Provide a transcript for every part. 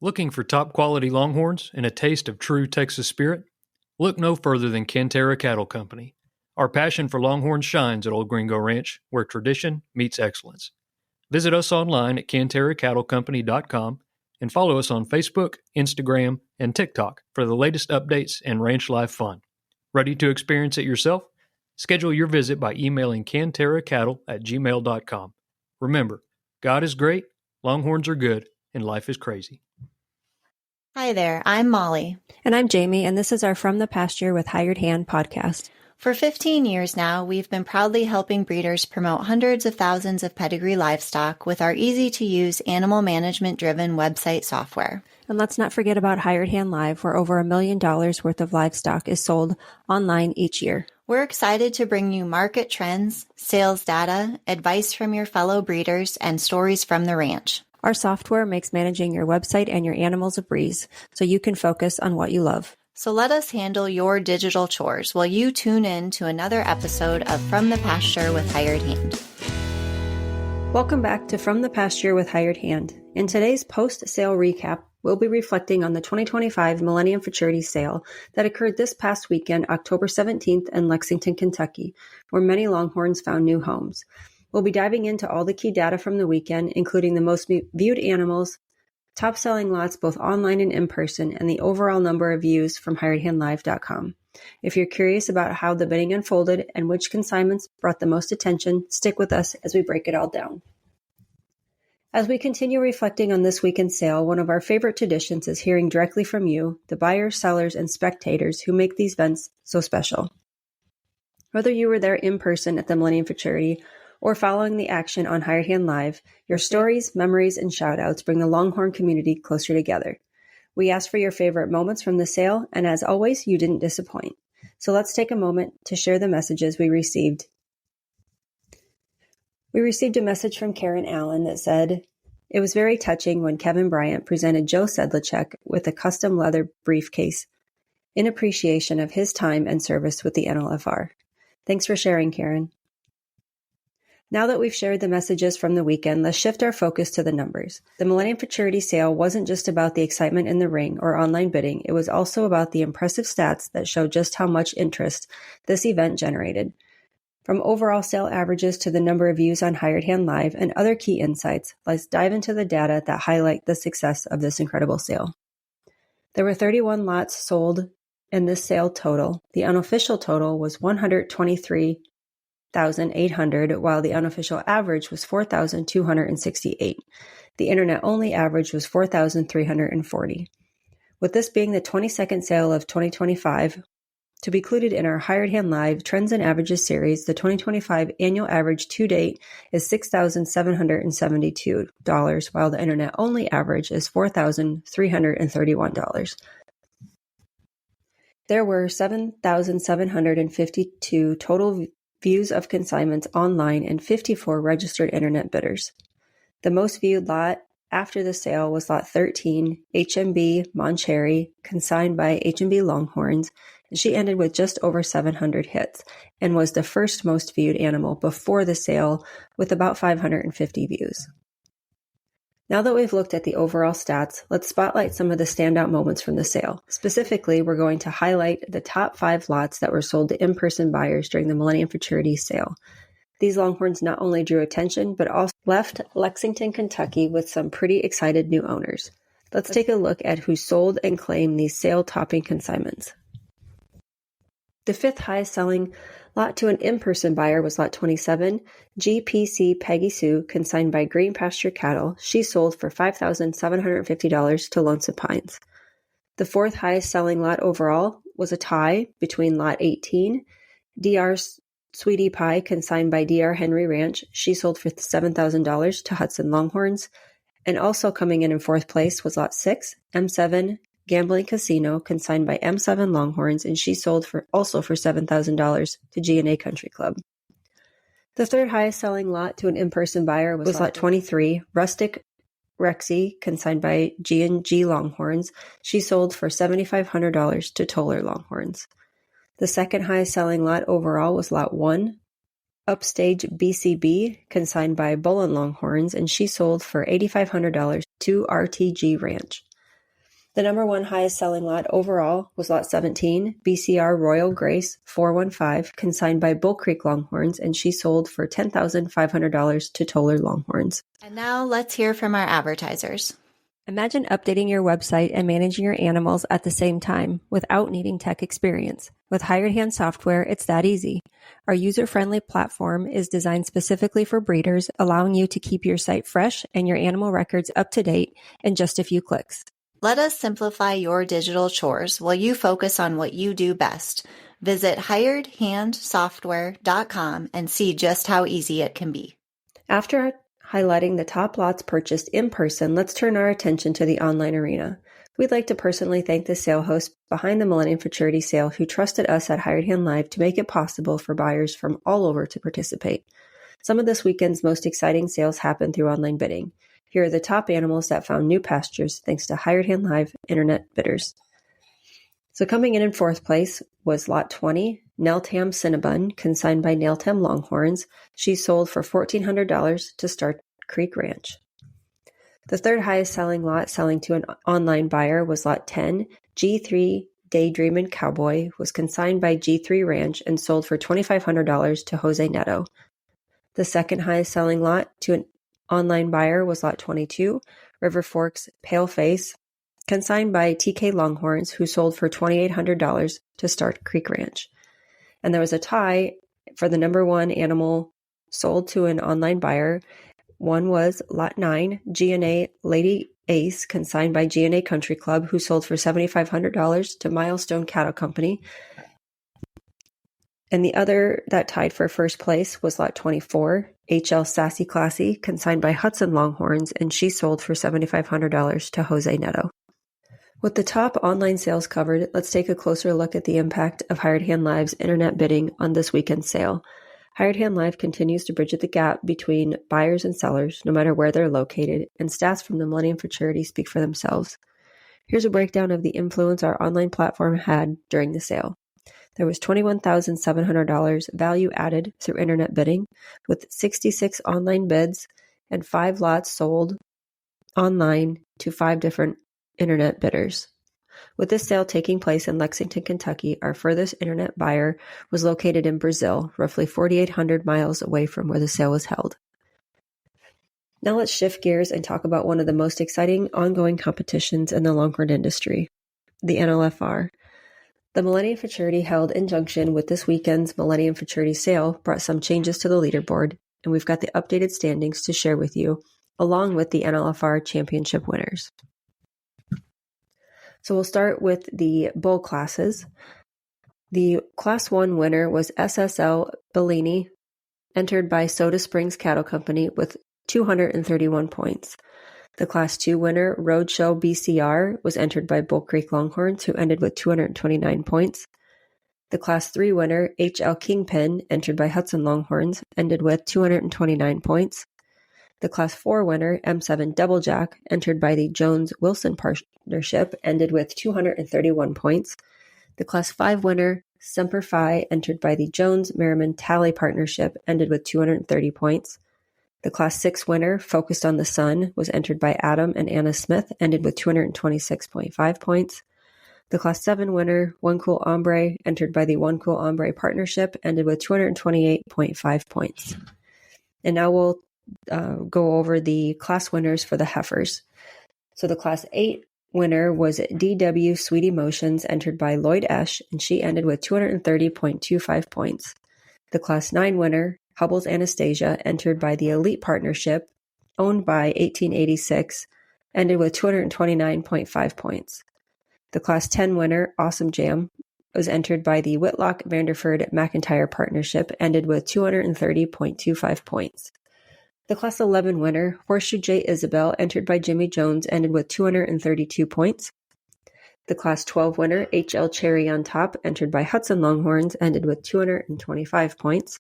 Looking for top quality Longhorns and a taste of true Texas spirit? Look no further than Cantera Cattle Company. Our passion for Longhorns shines at Old Gringo Ranch, where tradition meets excellence. Visit us online at CanteraCattleCompany.com and follow us on Facebook, Instagram, and TikTok for the latest updates and ranch life fun. Ready to experience it yourself? Schedule your visit by emailing canteracattle@gmail.com. Remember, God is great, Longhorns are good, and life is crazy. Hi there, I'm Molly. And I'm Jamie, and this is our From the Pasture with Hired Hand podcast. For 15 years now, we've been proudly helping breeders promote hundreds of thousands of pedigree livestock with our easy-to-use animal management-driven website software. And let's not forget about Hired Hand Live, where over $1 million worth of livestock is sold online each year. We're excited to bring you market trends, sales data, advice from your fellow breeders, and stories from the ranch. Our software makes managing your website and your animals a breeze, so you can focus on what you love. So let us handle your digital chores while you tune in to another episode of From the Pasture with Hired Hand. Welcome back to From the Pasture with Hired Hand. In today's post-sale recap, we'll be reflecting on the 2025 Millennium Futurity sale that occurred this past weekend, October 17th in Lexington, Kentucky, where many Longhorns found new homes. We'll be diving into all the key data from the weekend, including the most viewed animals, top-selling lots both online and in person, and the overall number of views from hiredhandlive.com. If you're curious about how the bidding unfolded and which consignments brought the most attention, stick with us as we break it all down. As we continue reflecting on this weekend's sale, one of our favorite traditions is hearing directly from you, the buyers, sellers, and spectators who make these events so special. Whether you were there in person at the Millennium Futurity or following the action on Hired Hand Live, your stories, memories, and shout-outs bring the Longhorn community closer together. We asked for your favorite moments from the sale, and as always, you didn't disappoint. So let's take a moment to share the messages we received. We received a message from Karen Allen that said, "It was very touching when Kevin Bryant presented Joe Sedlacek with a custom leather briefcase in appreciation of his time and service with the NLFR. Thanks for sharing, Karen." Now that we've shared the messages from the weekend, let's shift our focus to the numbers. The Millennium Futurity sale wasn't just about the excitement in the ring or online bidding, it was also about the impressive stats that show just how much interest this event generated. From overall sale averages to the number of views on Hired Hand Live and other key insights, let's dive into the data that highlight the success of this incredible sale. There were 31 lots sold in this sale total. The unofficial total was 123,800, while the unofficial average was 4,268. The internet-only average was 4,340. With this being the 22nd sale of 2025, to be included in our Hired Hand Live Trends and Averages series, the 2025 annual average to date is $6,772, while the internet-only average is $4,331. There were 7,752 total views of consignments online and 54 registered internet bidders. The most viewed lot after the sale was Lot 13, HMB Moncherry, consigned by HMB Longhorns, and she ended with just over 700 hits and was the first most viewed animal before the sale with about 550 views. Now that we've looked at the overall stats, let's spotlight some of the standout moments from the sale. Specifically, we're going to highlight the top 5 lots that were sold to in-person buyers during the Millennium Futurity sale. These Longhorns not only drew attention, but also left Lexington, Kentucky with some pretty excited new owners. Let's take a look at who sold and claimed these sale-topping consignments. The 5th highest selling lot to an in-person buyer was Lot 27, GPC Peggy Sue, consigned by Green Pasture Cattle. She sold for $5,750 to Lonesome Pines. The 4th highest selling lot overall was a tie between Lot 18, DR Sweetie Pie, consigned by DR Henry Ranch. She sold for $7,000 to Hudson Longhorns. And also coming in 4th place was Lot 6, M7 Gambling Casino, consigned by M7 Longhorns, and she sold for $7,000 to G&A Country Club. The 3rd highest selling lot to an in-person buyer was Lot 23, Rustic Rexy, consigned by G&G Longhorns. She sold for $7,500 to Toller Longhorns. The 2nd highest selling lot overall was Lot 1, Upstage BCB, consigned by Bullen Longhorns, and she sold for $8,500 to RTG Ranch. The number one highest selling lot overall was Lot 17, BCR Royal Grace 415, consigned by Bull Creek Longhorns, and she sold for $10,500 to Toller Longhorns. And now let's hear from our advertisers. Imagine updating your website and managing your animals at the same time without needing tech experience. With Hired Hand software, it's that easy. Our user-friendly platform is designed specifically for breeders, allowing you to keep your site fresh and your animal records up to date in just a few clicks. Let us simplify your digital chores while you focus on what you do best. Visit hiredhandsoftware.com and see just how easy it can be. After highlighting the top lots purchased in person, let's turn our attention to the online arena. We'd like to personally thank the sale hosts behind the Millennium Futurity sale who trusted us at Hired Hand Live to make it possible for buyers from all over to participate. Some of this weekend's most exciting sales happened through online bidding. Here are the top animals that found new pastures thanks to Hired Hand Live internet bidders. So coming in fourth place was Lot 20, Neltam Cinnabon, consigned by Neltam Longhorns. She sold for $1,400 to Stark Creek Ranch. The third highest selling lot selling to an online buyer was Lot 10, G3 Daydreamin' Cowboy, was consigned by G3 Ranch and sold for $2,500 to Jose Neto. The second highest selling lot to an online buyer was Lot 22, River Forks Paleface, consigned by TK Longhorns, who sold for $2,800 to Stark Creek Ranch. And there was a tie for the number one animal sold to an online buyer. One was Lot 9, G&A Lady Ace, consigned by G&A Country Club, who sold for $7,500 to Milestone Cattle Company. And the other that tied for first place was Lot 24, HL Sassy Classy, consigned by Hudson Longhorns, and she sold for $7,500 to Jose Neto. With the top online sales covered, let's take a closer look at the impact of Hired Hand Live's internet bidding on this weekend's sale. Hired Hand Live continues to bridge the gap between buyers and sellers, no matter where they're located, and stats from the Millennium Futurity speak for themselves. Here's a breakdown of the influence our online platform had during the sale. There was $21,700 value added through internet bidding, with 66 online bids and 5 lots sold online to 5 different internet bidders. With this sale taking place in Lexington, Kentucky, our furthest internet buyer was located in Brazil, roughly 4,800 miles away from where the sale was held. Now let's shift gears and talk about one of the most exciting ongoing competitions in the Longhorn industry, the NLFR. The Millennium Futurity held in conjunction with this weekend's Millennium Futurity sale brought some changes to the leaderboard, and we've got the updated standings to share with you, along with the NLFR championship winners. So we'll start with the bull classes. The Class 1 winner was SSL Bellini, entered by Soda Springs Cattle Company with 231 points. The Class 2 winner, Roadshow BCR, was entered by Bull Creek Longhorns, who ended with 229 points. The Class 3 winner, HL Kingpin, entered by Hudson Longhorns, ended with 229 points. The Class 4 winner, M7 Doublejack, entered by the Jones-Wilson Partnership, ended with 231 points. The Class 5 winner, Semper Fi, entered by the Jones-Merriman Tally Partnership, ended with 230 points. The Class 6 winner, Focused on the Sun, was entered by Adam and Anna Smith, ended with 226.5 points. The Class 7 winner, One Cool Ombre, entered by the One Cool Ombre Partnership, ended with 228.5 points. And now we'll go over the class winners for the heifers. So the Class 8 winner was DW Sweet Emotions, entered by Lloyd Esch, and she ended with 230.25 points. The Class 9 winner, Hubble's Anastasia, entered by the Elite Partnership, owned by 1886, ended with 229.5 points. The Class 10 winner, Awesome Jam, was entered by the Whitlock Vanderford McIntyre Partnership, ended with 230.25 points. The Class 11 winner, Horseshoe J. Isabel, entered by Jimmy Jones, ended with 232 points. The Class 12 winner, HL Cherry on Top, entered by Hudson Longhorns, ended with 225 points.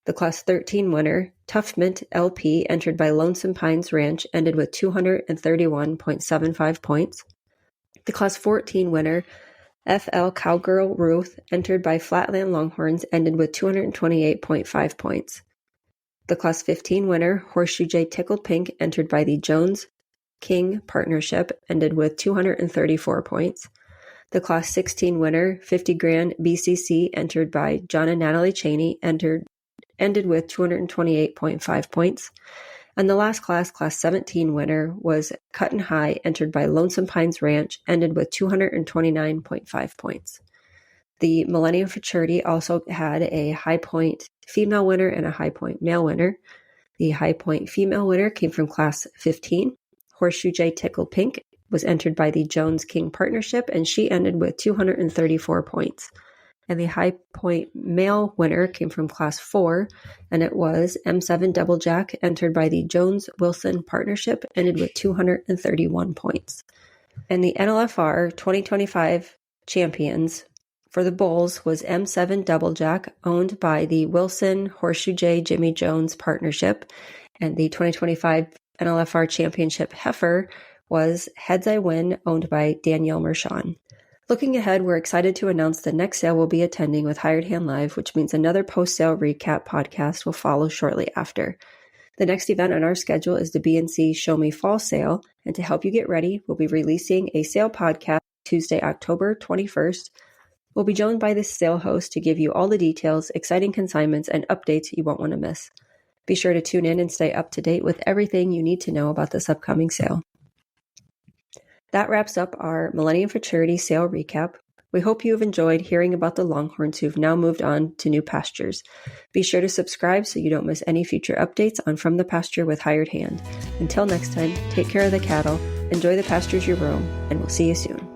The Class 13 winner, Tough Mint LP, entered by Lonesome Pines Ranch, ended with 231.75 points. The Class 14 winner, FL Cowgirl Ruth, entered by Flatland Longhorns, ended with 228.5 points. The Class 15 winner, Horseshoe J. Tickled Pink, entered by the Jones King Partnership ended with 234 points. The Class 16 winner, 50 Grand BCC, entered by John and Natalie Cheney, ended with 228.5 points. And the last class 17 winner, was Cut and High, entered by Lonesome Pines Ranch, ended with 229.5 points. The Millennium Futurity also had a high point female winner and a high point male winner. The high point female winner came from Class 15. Horseshoe J Tickle Pink was entered by the Jones King Partnership, and she ended with 234 points. And the high point male winner came from Class 4, and it was M7 Double Jack, entered by the Jones Wilson Partnership, ended with 231 points. And the NLFR 2025 champions for the Bulls was M7 Double Jack, owned by the Wilson Horseshoe J Jimmy Jones Partnership, and the 2025 NLFR Championship heifer was Heads I Win, owned by Danielle Mershon. Looking ahead, we're excited to announce the next sale we'll be attending with Hired Hand Live, which means another post-sale recap podcast will follow shortly after. The next event on our schedule is the B&C Show Me Fall sale, and to help you get ready, we'll be releasing a sale podcast Tuesday, October 21st. We'll be joined by the sale host to give you all the details, exciting consignments, and updates you won't want to miss. Be sure to tune in and stay up to date with everything you need to know about this upcoming sale. That wraps up our Millennium Futurity sale recap. We hope you have enjoyed hearing about the Longhorns who've now moved on to new pastures. Be sure to subscribe so you don't miss any future updates on From the Pasture with Hired Hand. Until next time, take care of the cattle, enjoy the pastures you roam, and we'll see you soon.